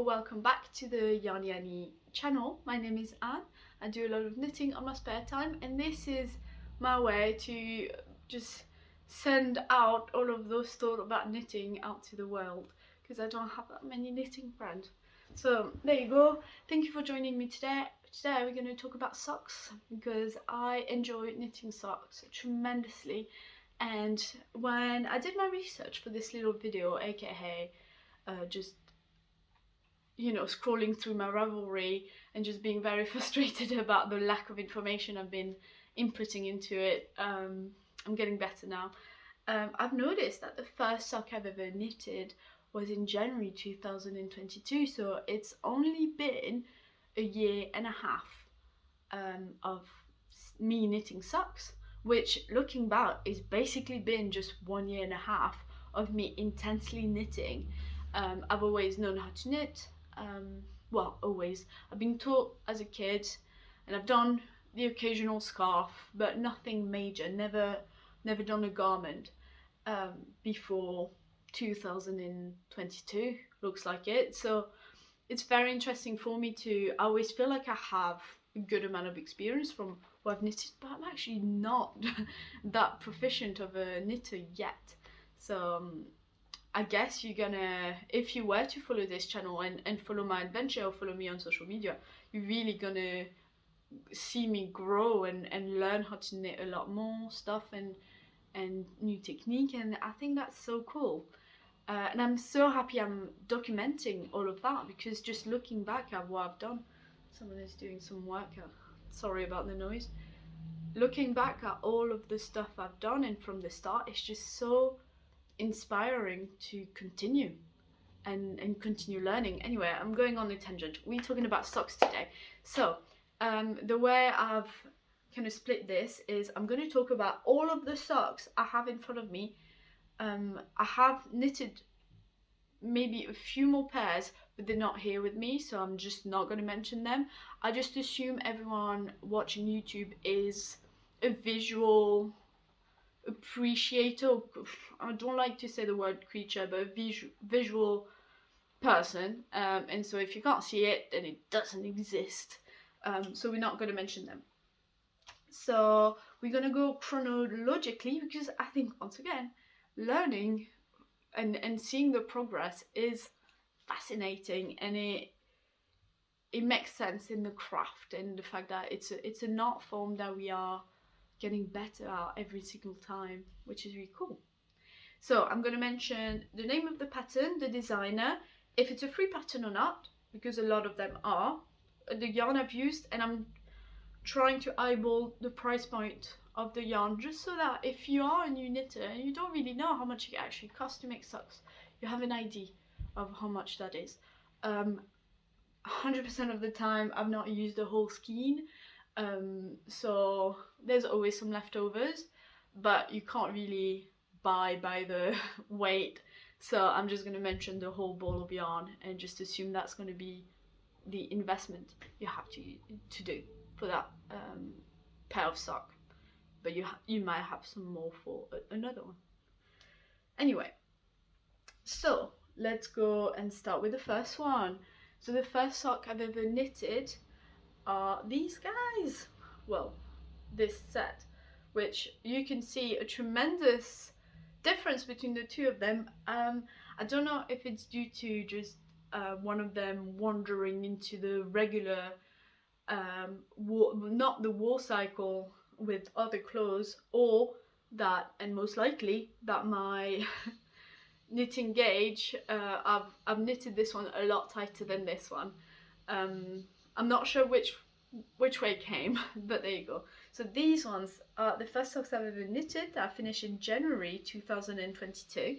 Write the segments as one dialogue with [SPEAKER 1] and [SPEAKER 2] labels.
[SPEAKER 1] or welcome back to the Yarny Annie channel. My name is Anne. I do a lot of knitting on my spare time, and this is my way to just send out all of those thoughts about knitting out to the world, because I don't have that many knitting friends. So there you go. Thank you for joining me today. Today we're going to talk about socks, because I enjoy knitting socks tremendously. And when I did my research for this little video, aka just scrolling through my Ravelry and just being very frustrated about the lack of information I've been inputting into it, I'm getting better now. I've noticed that the first sock I've ever knitted was in January 2022, so it's only been a year and a half of me knitting socks, which, looking back, is basically been just 1 year and a half of me intensely knitting. I've always known how to knit. Well, always. I've been taught as a kid, and I've done the occasional scarf, but nothing major. Never done a garment before 2022, looks like it. So it's very interesting for me to. I always feel like I have a good amount of experience from what I've knitted, but I'm actually not that proficient of a knitter yet. So I guess you're gonna, if you were to follow this channel and follow my adventure or follow me on social media, you're really gonna see me grow and learn how to knit a lot more stuff and new technique, and I think that's so cool. And I'm so happy I'm documenting all of that, because just looking back at what I've done, someone is doing some work, sorry about the noise. Looking back at all of the stuff I've done and from the start, it's just so inspiring to continue and continue learning. Anyway, I'm going on a tangent. We're talking about socks today. So the way I've kind of split this is I'm going to talk about all of the socks I have in front of me. I have knitted maybe a few more pairs, but they're not here with me, so I'm just not going to mention them. I just assume everyone watching YouTube is a visual appreciator. I don't like to say the word creature, but a visual person, and so if you can't see it, then it doesn't exist. So we're not going to mention them. So we're going to go chronologically, because I think, once again, learning and seeing the progress is fascinating, and it makes sense in the craft, and the fact that it's an art form that we are getting better at every single time, which is really cool. So I'm going to mention the name of the pattern, the designer, if it's a free pattern or not, because a lot of them are, the yarn I've used, and I'm trying to eyeball the price point of the yarn, just so that if you are a new knitter and you don't really know how much it actually costs to make socks, you have an idea of how much that is. 100% of the time I've not used the whole skein, so there's always some leftovers, but you can't really buy by the weight, so I'm just going to mention the whole ball of yarn and just assume that's going to be the investment you have to do for that pair of sock, but you might have some more for another one. Anyway, so let's go and start with the first one. So the first sock I've ever knitted are these guys. Well, this set, which you can see a tremendous difference between the two of them. I don't know if it's due to just one of them wandering into the regular not the war cycle with other clothes, or that, and most likely that my knitting gauge, I've knitted this one a lot tighter than this one. I'm not sure which way it came, but there you go. So these ones are the first socks I've ever knitted. I finished in January 2022,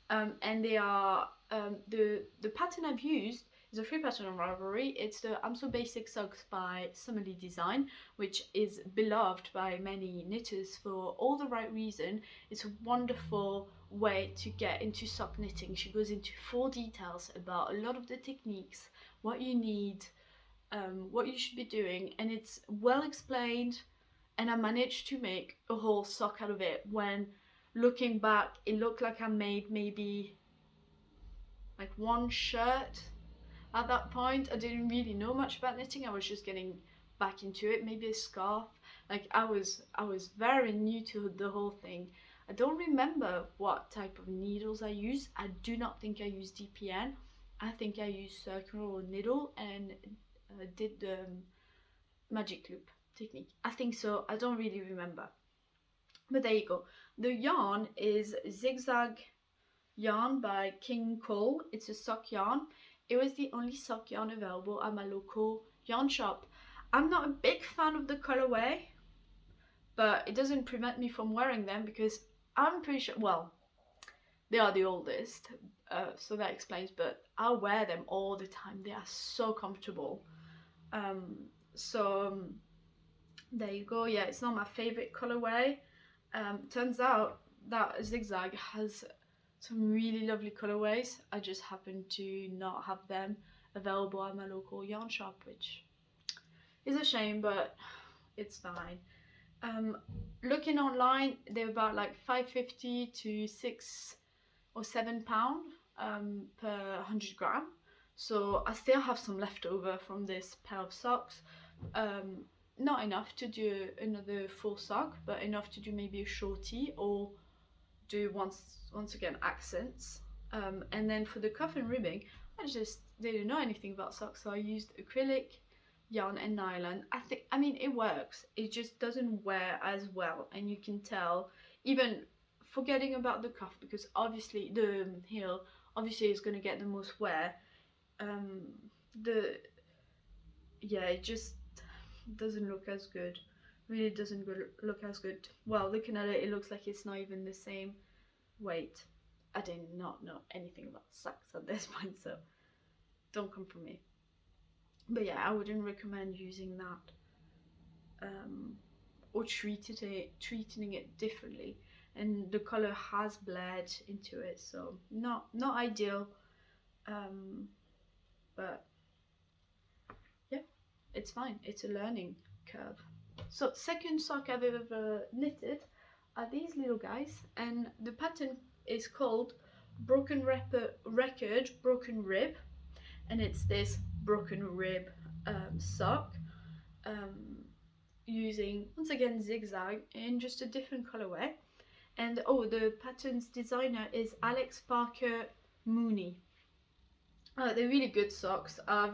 [SPEAKER 1] and they are the pattern I've used is a free pattern on Ravelry. It's the I'm So Basic Socks by Summerly Design, which is beloved by many knitters for all the right reason. It's a wonderful way to get into sock knitting. She goes into full details about a lot of the techniques, what you need, what you should be doing, and it's well explained, and I managed to make a whole sock out of it. When looking back, it looked like I made maybe like one shirt At that point, I didn't really know much about knitting. I was just getting back into it. Maybe a scarf. Like I was very new to the whole thing. I don't remember what type of needles I used. I do not think I used DPN. I think I used circular needle and did the magic loop technique. I think so. I don't really remember. But there you go. The yarn is Zigzag yarn by King Cole. It's a sock yarn. It was the only sock yarn available at my local yarn shop. I'm not a big fan of the colorway, but it doesn't prevent me from wearing them because I'm pretty sure, well, they are the oldest, so that explains, but I wear them all the time. They are so comfortable. So there you go. Yeah, it's not my favorite colorway. Turns out that Zigzag has some really lovely colorways. I just happen to not have them available at my local yarn shop, which is a shame, but it's fine. Looking online, they're about like £5.50 to £6 or £7 per 100 gram. So I still have some left over from this pair of socks. Not enough to do another full sock, but enough to do maybe a shorty or do once again accents. And then for the cuff and ribbing, I just didn't know anything about socks, so I used acrylic, yarn and nylon. I mean it works, it just doesn't wear as well, and you can tell, even forgetting about the cuff, because obviously the heel obviously is going to get the most wear. It just doesn't look as good, really doesn't look as good. Well, looking at it, it looks like it's not even the same weight. I did not know anything about socks at this point, so don't come for me. But yeah, I wouldn't recommend using that, or treating it differently. And the color has bled into it, so not ideal. But yeah, it's fine. It's a learning curve. So second sock I've ever knitted are these little guys, and the pattern is called Broken Record, Broken Rib, and it's this broken rib sock, using once again zigzag in just a different colorway. And oh, the pattern's designer is Alex Parker Mooney. They're really good socks. I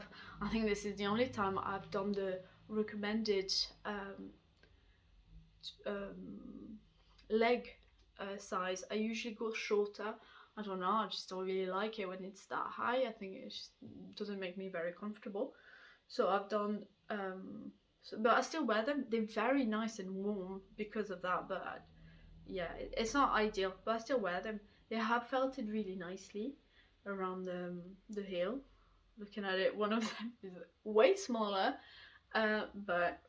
[SPEAKER 1] think this is the only time I've done the recommended leg size. I usually go shorter. I don't know, I just don't really like it when it's that high. I think it just doesn't make me very comfortable. So I've done, but I still wear them. They're very nice and warm because of that, but yeah, it's not ideal, but I still wear them. They have felted really nicely around the heel. Looking at it, one of them is way smaller, but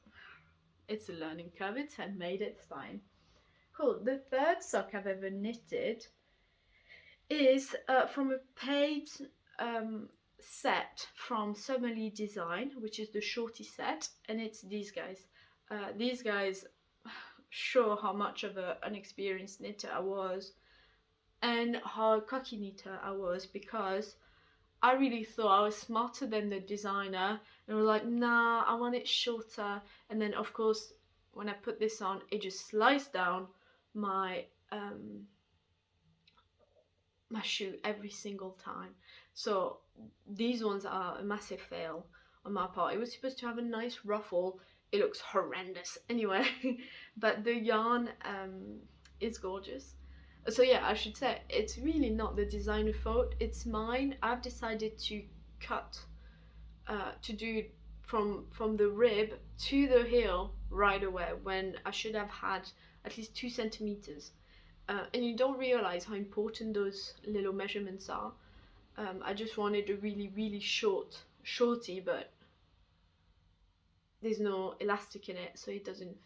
[SPEAKER 1] it's a learning curve. It's handmade, it's fine. Cool. The third sock I've ever knitted is from a paid set from Summerly Design, which is the shorty set, and it's these guys. These guys show how much of an experienced knitter I was and how cocky knitter I was, because I really thought I was smarter than the designer and was like, nah, I want it shorter. And then of course when I put this on, it just sliced down my my shoe every single time. So these ones are a massive fail on my part. It was supposed to have a nice ruffle. It looks horrendous anyway. But the yarn is gorgeous. So yeah, I should say it's really not the designer fault, it's mine. I've decided to cut, to do from the rib to the heel right away, when I should have had at least 2 centimeters. And you don't realize how important those little measurements are. I just wanted a really shorty, but there's no elastic in it, so it doesn't,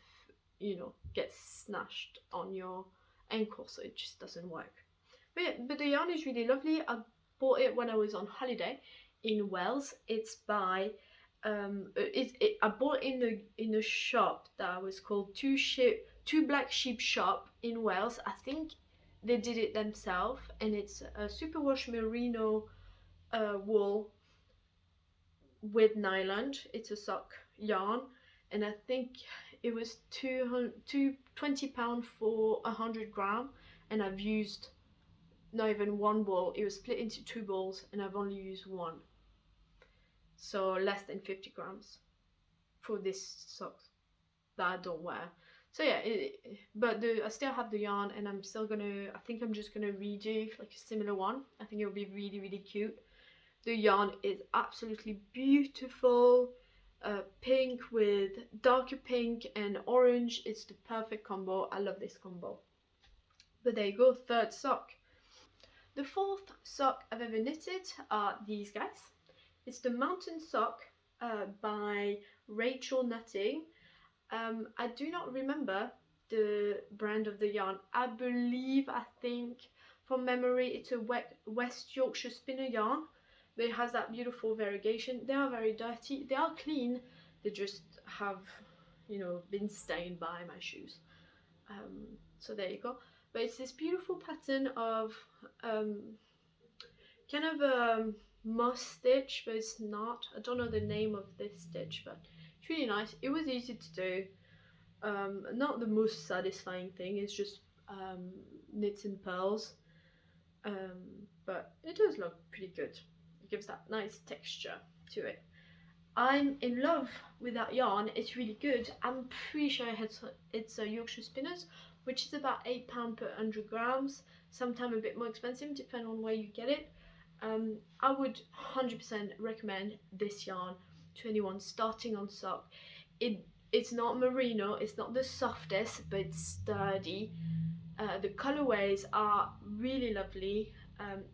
[SPEAKER 1] get snatched on your ankle, so it just doesn't work. But yeah, but the yarn is really lovely. I bought it when I was on holiday in Wales. It's by I bought in a shop that was called Two Black Sheep Shop in Wales. I think they did it themselves, and it's a superwash merino wool, with nylon. It's a sock yarn, and I think it was £20 for 100 grams, and I've used not even one ball. It was split into 2 balls and I've only used one, so less than 50 grams for this sock that I don't wear. So yeah, but I still have the yarn, and I'm still gonna, I think I'm just gonna redo like a similar one. I think it'll be really, really cute. The yarn is absolutely beautiful. Pink with darker pink and orange. It's the perfect combo. I love this combo. But there you go, third sock. The fourth sock I've ever knitted are these guys. It's the Mountain Sock by Rachel Knitting. I do not remember the brand of the yarn. I think from memory it's a West Yorkshire spinner yarn, but it has that beautiful variegation. They are very dirty, they are clean, they just have, you know, been stained by my shoes. So there you go. But it's this beautiful pattern of kind of a moss stitch, but it's not. I don't know the name of this stitch, but it's really nice. It was easy to do. Not the most satisfying thing, it's just knits and pearls, but it does look pretty good. It gives that nice texture to it. I'm in love with that yarn. It's really good. I'm pretty sure it's a Yorkshire Spinners, which is about £8 per 100 grams. Sometimes a bit more expensive depending on where you get it. I would 100% recommend this yarn to anyone starting on sock. It's not merino, it's not the softest, but it's sturdy. The colorways are really lovely,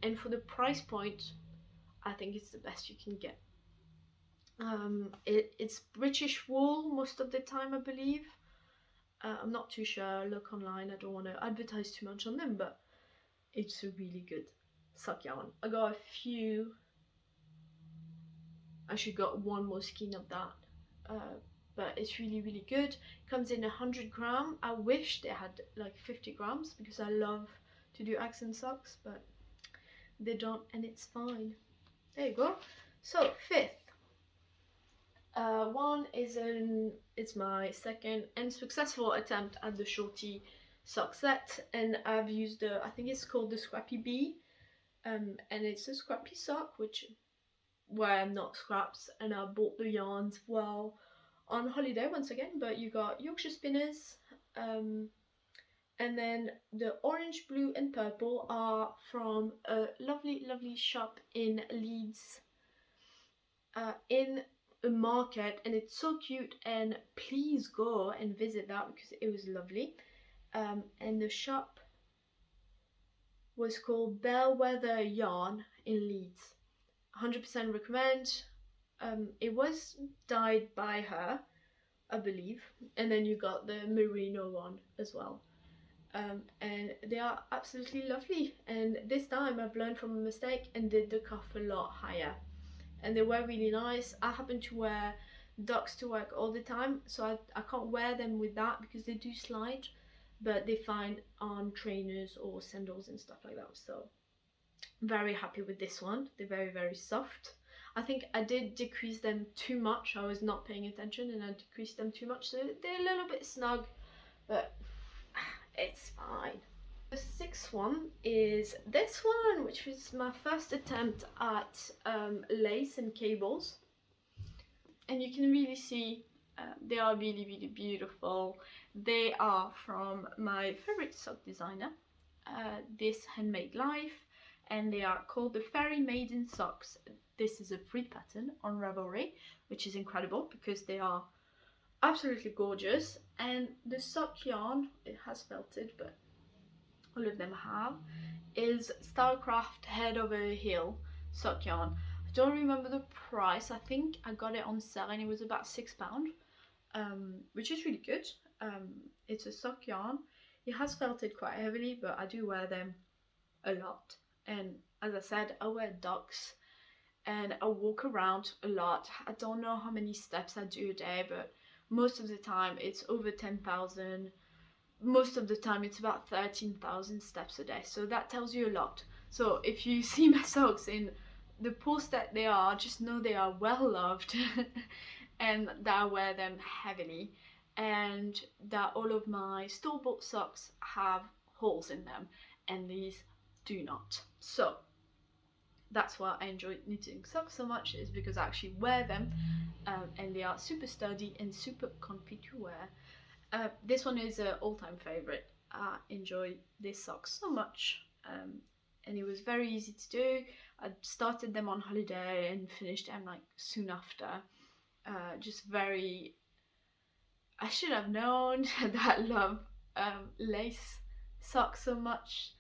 [SPEAKER 1] and for the price point, I think it's the best you can get. It's British wool most of the time, I believe. I'm not too sure. Look online. I don't want to advertise too much on them, but it's a really good sock yarn. I got a few. I should got one more skein of that, but it's really, really good. Comes in 100 grams. I wish they had like 50 grams because I love to do accent socks, but they don't, and it's fine. There you go. So fifth one is it's my second and successful attempt at the shorty sock set, and I've used I think it's called the Scrappy bee, and it's a scrappy sock where I'm not scraps, and I bought the yarns while on holiday once again. But you got Yorkshire Spinners, and then the orange, blue and purple are from a lovely, lovely shop in Leeds, in a market, and it's so cute, and please go and visit that because it was lovely. And the shop was called Bellwether Yarn in Leeds. 100% recommend. It was dyed by her, I believe, and then you got the merino one as well, and they are absolutely lovely. And this time I've learned from a mistake and did the cuff a lot higher, and they were really nice. I happen to wear ducks to work all the time, so I can't wear them with that because they do slide, but they fine on trainers or sandals and stuff like that. So very happy with this one. They're very, very soft. I think I did decrease them too much. I was not paying attention and I decreased them too much, so they're a little bit snug, but it's fine. The sixth one is this one, which was my first attempt at lace and cables, and you can really see they are really, really beautiful. They are from my favorite sock designer, this Handmade Life, and they are called the Fairy Maiden socks. This is a free pattern on Ravelry, which is incredible because they are absolutely gorgeous. And the sock yarn, it has felted, but all of them have, is Stylecraft Head Over Heel sock yarn. I don't remember the price. I think I got it on sale and it was about £6, which is really good. It's a sock yarn. It has felted quite heavily, but I do wear them a lot. And as I said, I wear ducks and I walk around a lot. I don't know how many steps I do a day, but most of the time it's over 10,000. Most of the time it's about 13,000 steps a day, so that tells you a lot. So if you see my socks in the posts that they are, just know they are well loved and that I wear them heavily, and that all of my store-bought socks have holes in them and these do not. So that's why I enjoy knitting socks so much, is because I actually wear them, and they are super sturdy and super comfy to wear. This one is an all-time favorite. I enjoy this sock so much, and it was very easy to do. I started them on holiday and finished them like soon after. Just very, I should have known that I love lace socks so much.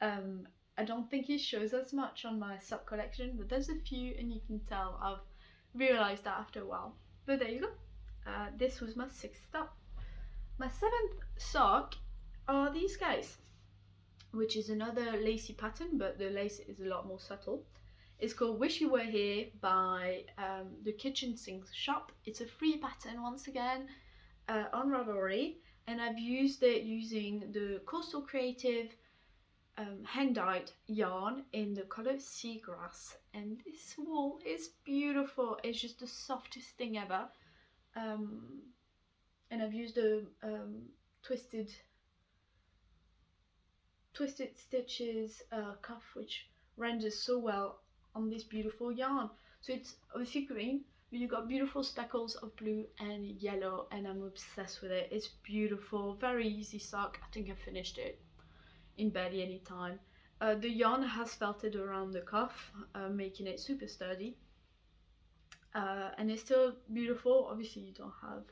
[SPEAKER 1] I don't think it shows as much on my sock collection, but there's a few and you can tell I've realised that after a while. But there you go. This was my 6th stop. My 7th sock are these guys, which is another lacy pattern, but the lace is a lot more subtle. It's called Wish You Were Here by the Kitchen Sinks shop. It's a free pattern once again on Ravelry, and I've used it using the Coastal Creative hand-dyed yarn in the colour Seagrass, and this wool is beautiful. It's just the softest thing ever, and I've used the twisted stitches cuff, which renders so well on this beautiful yarn. So it's obviously green, but you've got beautiful speckles of blue and yellow, and I'm obsessed with it. It's beautiful, very easy sock. I think I finished it in barely any time. The yarn has felted around the cuff, making it super sturdy, and it's still beautiful. Obviously you don't have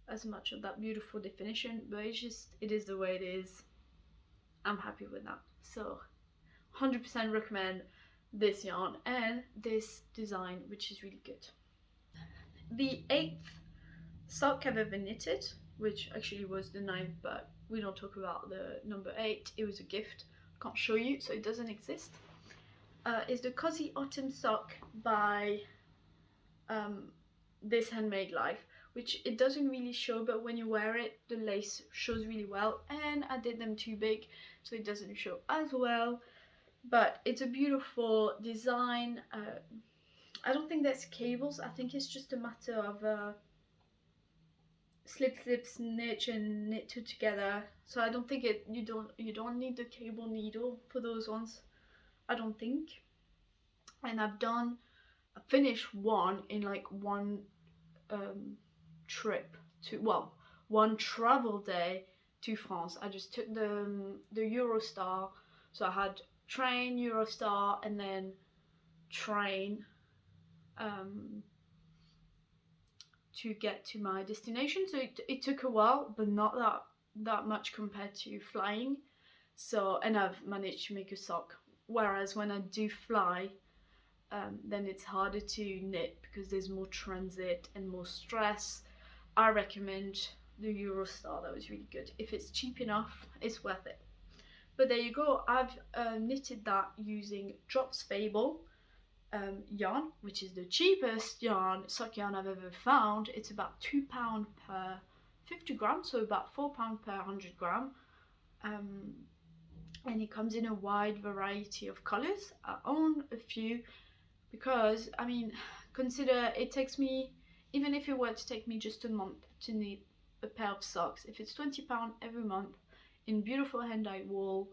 [SPEAKER 1] as much of that beautiful definition, but it is the way it is. I'm happy with that. So 100% recommend this yarn and this design, which is really good. The 8th sock I've ever knitted, which actually was the 9th, but we don't talk about the number 8. It was a gift. I can't show you, so it doesn't exist. Is the Cosy Autumn sock by this Handmade Life, which it doesn't really show, but when you wear it, the lace shows really well, and I did them too big, so it doesn't show as well. But it's a beautiful design. I don't think there's cables. I think it's just a matter of slip, snitch, and knit two together. So I don't think you don't need the cable needle for those ones, I don't think. And I finished one in like one trip to, well, one travel day to France. I just took the Eurostar, so I had train, Eurostar, and then train to get to my destination. So it took a while, but not that much compared to flying. So, and I've managed to make a sock, whereas when I do fly, then it's harder to knit because there's more transit and more stress. I recommend the Eurostar. That was really good. If it's cheap enough, it's worth it. But there you go. I've knitted that using Drops Fabel yarn, which is the cheapest sock yarn I've ever found. It's about £2 per 50 grams, so about £4 per 100 gram. And it comes in a wide variety of colours. I own a few because, I mean, consider it takes me, even if it were to take me just a month to knit a pair of socks, if it's £20 every month in beautiful hand-dyed wool,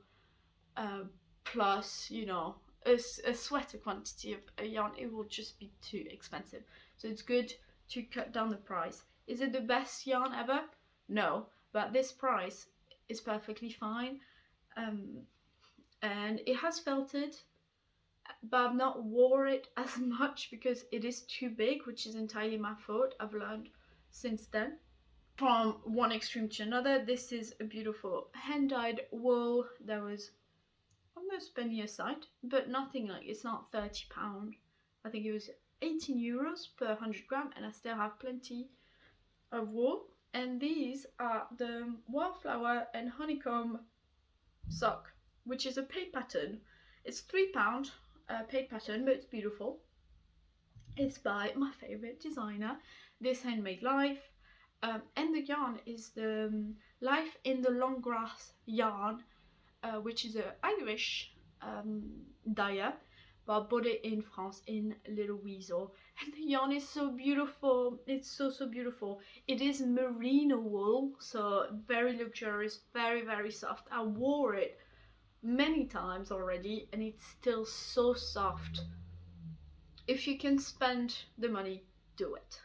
[SPEAKER 1] plus, you know, a sweater quantity of a yarn, it will just be too expensive. So it's good to cut down the price. Is it the best yarn ever? No, but this price is perfectly fine. And it has felted, but I've not wore it as much because it is too big, which is entirely my fault. I've learned since then. From one extreme to another, this is a beautiful hand-dyed wool. There was almost penny a side, but nothing like, it's not £30. I think it was 18 euros per 100 gram, and I still have plenty of wool. And these are the Wildflower and Honeycomb sock, which is a paid pattern. It's £3 paid pattern, but it's beautiful. It's by my favourite designer, this Handmade Life, and the yarn is the Life in the Long Grass yarn, which is an Irish dyer, but I bought it in France in Little Weasel, and the yarn is so beautiful. It's so beautiful. It is merino wool, so very luxurious, very soft. I wore it many times already and it's still so soft. If you can spend the money, do it.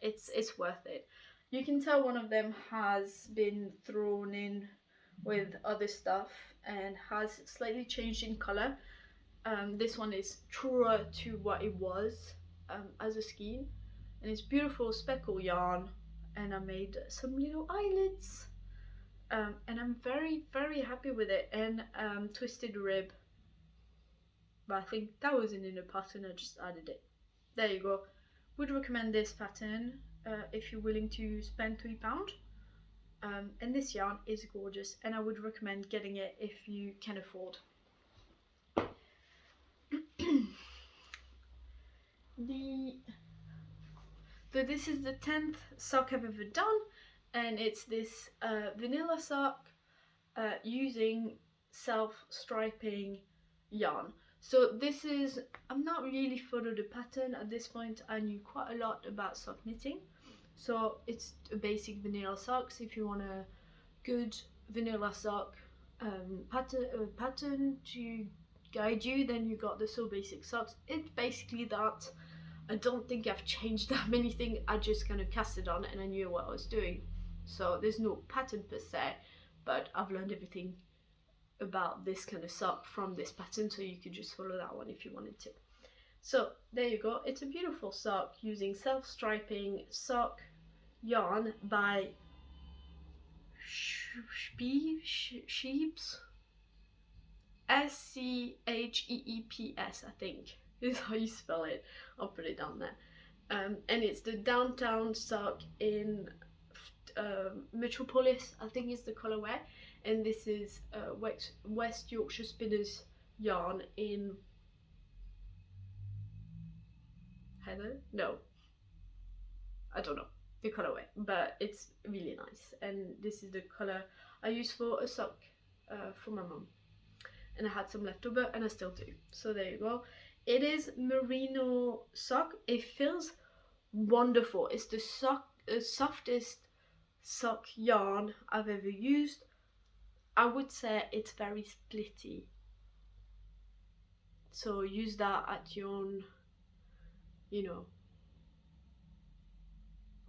[SPEAKER 1] It's worth it. You can tell one of them has been thrown in with other stuff and has slightly changed in color. This one is truer to what it was as a skein, and it's beautiful speckle yarn, and I made some little eyelets, and I'm very happy with it. And twisted rib, but I think that wasn't in the pattern, I just added it. There you go. Would recommend this pattern if you're willing to spend £3. And this yarn is gorgeous, and I would recommend getting it if you can afford. So this is the 10th sock I've ever done, and it's this vanilla sock using self-striping yarn. So this is, I'm not really followed the pattern at this point. I knew quite a lot about sock knitting, so it's a basic vanilla socks. If you want a good vanilla sock pattern to guide you, then you got the So Basic socks. It's basically that. I don't think I've changed that many things. I just kind of cast it on and I knew what I was doing. So there's no pattern per se, but I've learned everything about this kind of sock from this pattern, so you could just follow that one if you wanted to. So there you go. It's a beautiful sock using self-striping sock yarn by Sheeps, Scheeps, I think is how you spell it. I'll put it down there. And it's the downtown sock in Metropolis, I think is the colourway. And this is West Yorkshire Spinners yarn in Heather? No, I don't know the colourway, but it's really nice. And this is the colour I use for a sock for my mum, and I had some left over and I still do. So there you go. It is merino sock. It feels wonderful. It's the softest sock yarn I've ever used. I would say it's very splitty, so use that at your own, you know,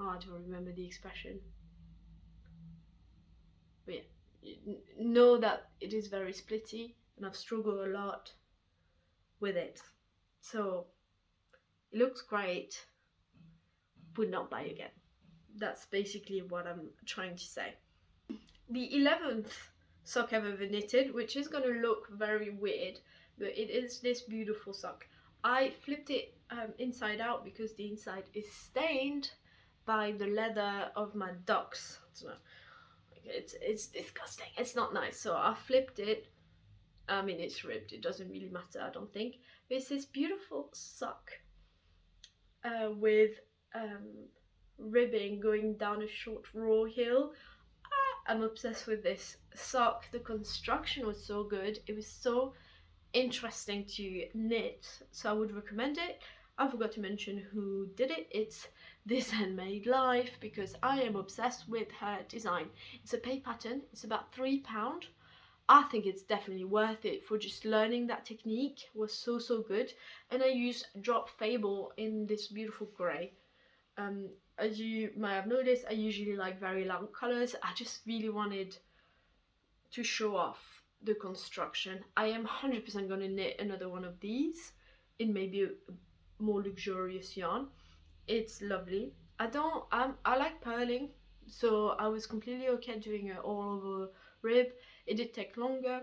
[SPEAKER 1] oh, I don't remember the expression, but yeah, know that it is very splitty, and I've struggled a lot with it. So it looks great, would not buy again. That's basically what I'm trying to say. The 11th sock I've ever knitted, which is going to look very weird, but it is this beautiful sock. I flipped it inside out because the inside is stained by the leather of my ducks. So it's disgusting. It's not nice. So I flipped it. I mean, it's ribbed. It doesn't really matter, I don't think. But it's this beautiful sock with ribbing going down a short raw heel. I'm obsessed with this sock. The construction was so good. It was so interesting to knit, so I would recommend it. I forgot to mention who did it. It's This Handmade Life, because I am obsessed with her design. It's a pay pattern. It's about £3. I think it's definitely worth it for just learning that technique. It was so good. And I used drop fabel in this beautiful grey. As you might have noticed, I usually like very loud colours. I just really wanted to show off the construction. I am 100% going to knit another one of these in maybe a more luxurious yarn. It's lovely. I like purling, so I was completely okay doing it all over rib. It did take longer,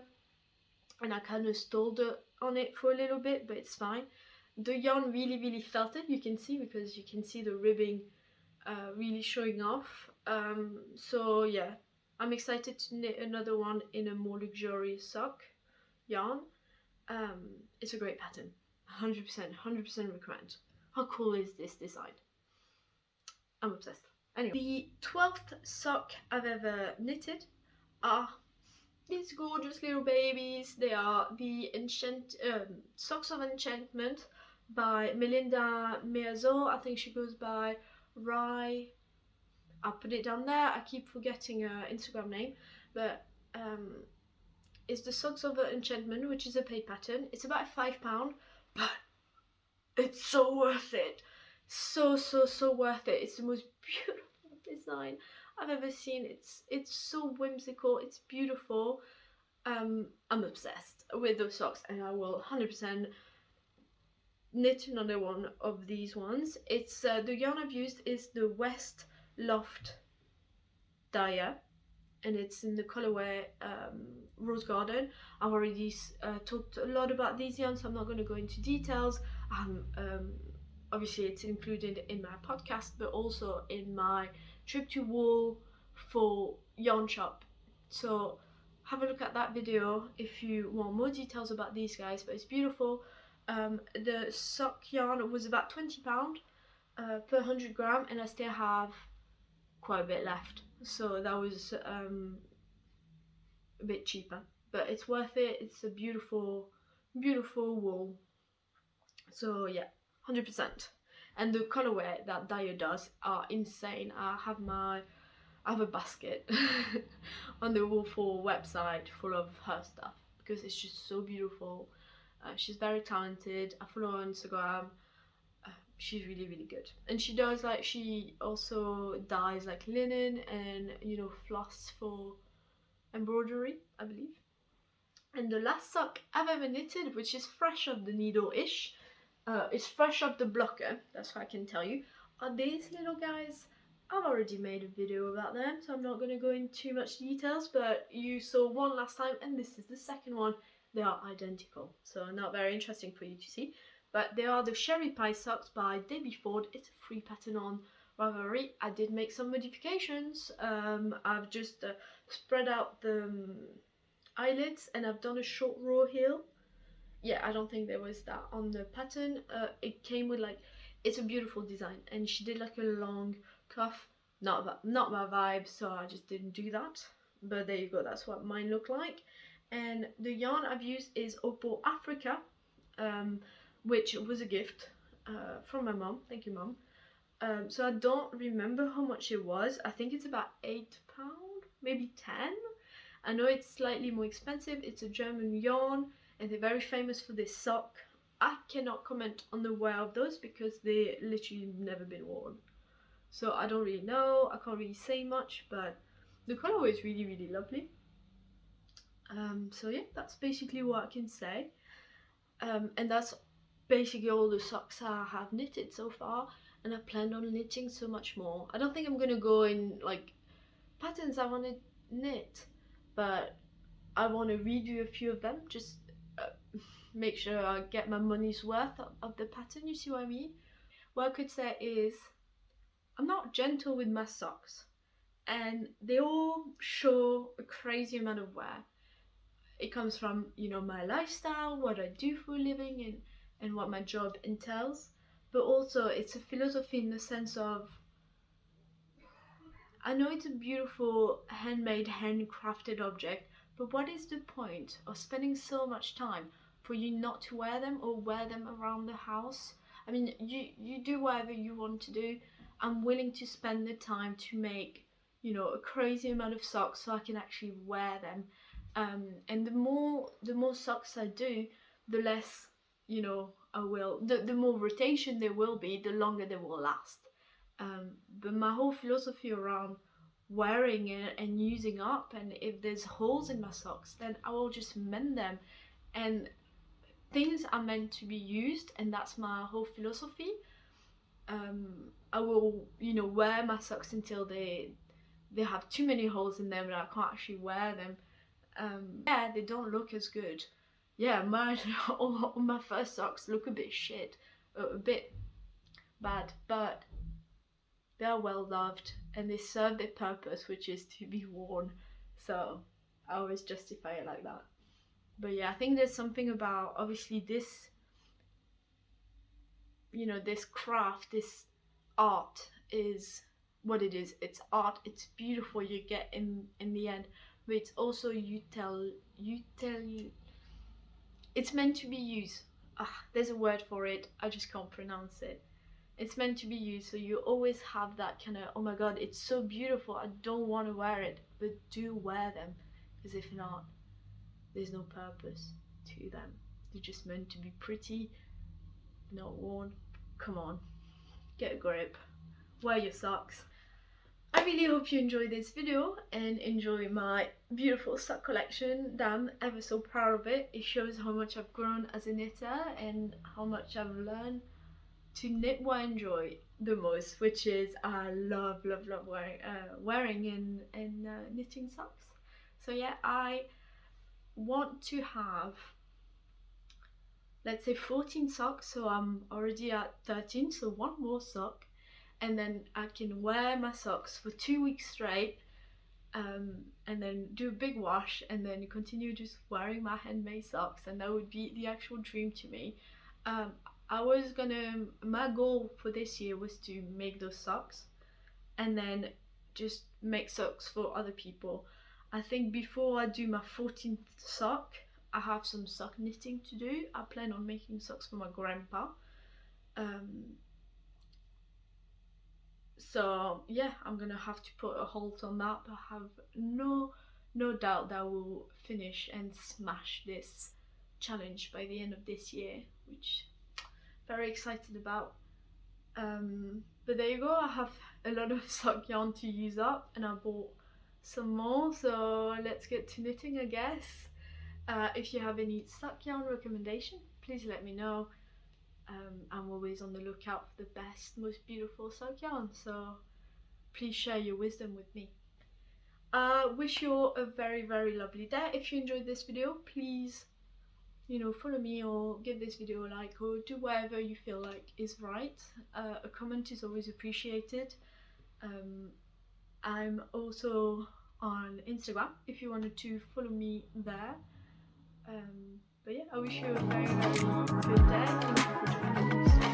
[SPEAKER 1] and I kind of stalled on it for a little bit, but it's fine. The yarn really felt it. You can see, because you can see the ribbing really showing off. So yeah, I'm excited to knit another one in a more luxurious sock yarn. It's a great pattern. 100% recommend. How cool is this design? I'm obsessed. Anyway, the 12th sock I've ever knitted. these gorgeous little babies. They are the Socks of Enchantment by Melinda Meador. I think she goes by Rye. I'll put it down there. I keep forgetting her Instagram name, but it's the Socks of Enchantment, which is a paid pattern. It's about £5, but it's so worth it. So worth it. It's the most beautiful design I've ever seen. It's so whimsical. It's beautiful. I'm obsessed with those socks, and I will 100% knit another one of these ones. It's the yarn I've used is the West Loft dye, and it's in the colourway Rose Garden. I've already talked a lot about these yarns, so I'm not going to go into details. Obviously it's included in my podcast, but also in my trip to Wool for yarn shop, so have a look at that video if you want more details about these guys. But it's beautiful. The sock yarn was about £20 per 100 gram, and I still have quite a bit left, so that was a bit cheaper, but it's worth it. It's a beautiful wool, so yeah, 100%. And the colorway that dye does are insane. I have a basket on the Wool4 website full of her stuff because it's just so beautiful. She's very talented. I follow her on Instagram. She's really good, and she does she also dyes like linen and floss for embroidery, I believe. And the last sock I've ever knitted, which is fresh off the needle-ish, it's fresh off the blocker, that's what I can tell you, are these little guys. I've already made a video about them, so I'm not going to go into too much details, but you saw one last time and this is the second one. They are identical, so not very interesting for you to see. But they are the Sherry Pie socks by Debbie Ford. It's a free pattern on Ravelry. I did make some modifications. I've just spread out the eyelets, and I've done a short row heel. Yeah, I don't think there was that on the pattern. It came with it's a beautiful design, and she did a long cuff. Not my vibe, so I just didn't do that. But there you go, that's what mine look like. And the yarn I've used is Opal Africa, which was a gift from my mom. Thank you, Mom. So I don't remember how much it was. I think it's about £8, maybe 10. I know it's slightly more expensive. It's a German yarn, and they're very famous for this sock. I cannot comment on the wear of those because they literally never been worn, so I don't really know. I can't really say much, but the colorway is really lovely. So yeah, that's basically what I can say. And that's basically all the socks I have knitted so far, and I plan on knitting so much more. I don't think I'm gonna go in patterns I want to knit, but I want to redo a few of them, just make sure I get my money's worth of the pattern, you see what I mean? What I could say is I'm not gentle with my socks, and they all show a crazy amount of wear. It comes from my lifestyle, what I do for a living, and what my job entails, but also it's a philosophy in the sense of, I know it's a beautiful handmade, handcrafted object, but what is the point of spending so much time for you not to wear them or wear them around the house? I mean, you do whatever you want to do. I'm willing to spend the time to make a crazy amount of socks so I can actually wear them. And the more socks I do, the less I will, the more rotation there will be, the longer they will last. But my whole philosophy around wearing it and using up, and if there's holes in my socks, then I will just mend them. And things are meant to be used, and that's my whole philosophy. I will wear my socks until they have too many holes in them and I can't actually wear them. Yeah, they don't look as good. Yeah, all my first socks look a bit shit, a bit bad, but they are well loved and they serve their purpose, which is to be worn. So I always justify it like that. But yeah, I think there's something about, obviously, this this craft, this art is what it is. It's art, it's beautiful. You get in the end but it's also it's meant to be used. There's a word for it, I just can't pronounce it. It's meant to be used, so you always have that kind of, oh my god, it's so beautiful, I don't want to wear it, but do wear them, because if not, there's no purpose to them. They're just meant to be pretty, not worn. Come on, get a grip, wear your socks. I really hope you enjoyed this video and enjoy my beautiful sock collection. I'm ever so proud of it. It shows how much I've grown as a knitter and how much I've learned to knit what I enjoy the most, which is I love wearing and knitting socks. So yeah, I want to have, let's say, 14 socks, so I'm already at 13, so one more sock, and then I can wear my socks for 2 weeks straight, and then do a big wash, and then continue just wearing my handmade socks, and that would be the actual dream to me. My goal for this year was to make those socks and then just make socks for other people. I think before I do my 14th sock, I have some sock knitting to do. I plan on making socks for my grandpa. So yeah, I'm gonna have to put a halt on that, but I have no doubt that I will finish and smash this challenge by the end of this year, which I'm very excited about. But there you go, I have a lot of sock yarn to use up, and I bought some more, so let's get to knitting, I guess. If you have any sock yarn recommendation, please let me know. I'm always on the lookout for the best, most beautiful sock yarn, so please share your wisdom with me. Wish you all a very lovely day. If you enjoyed this video, please, follow me or give this video a like, or do whatever you feel like is right. A comment is always appreciated. I'm also on Instagram if you wanted to follow me there. But yeah, I wish you a very good day. Thank you for joining us.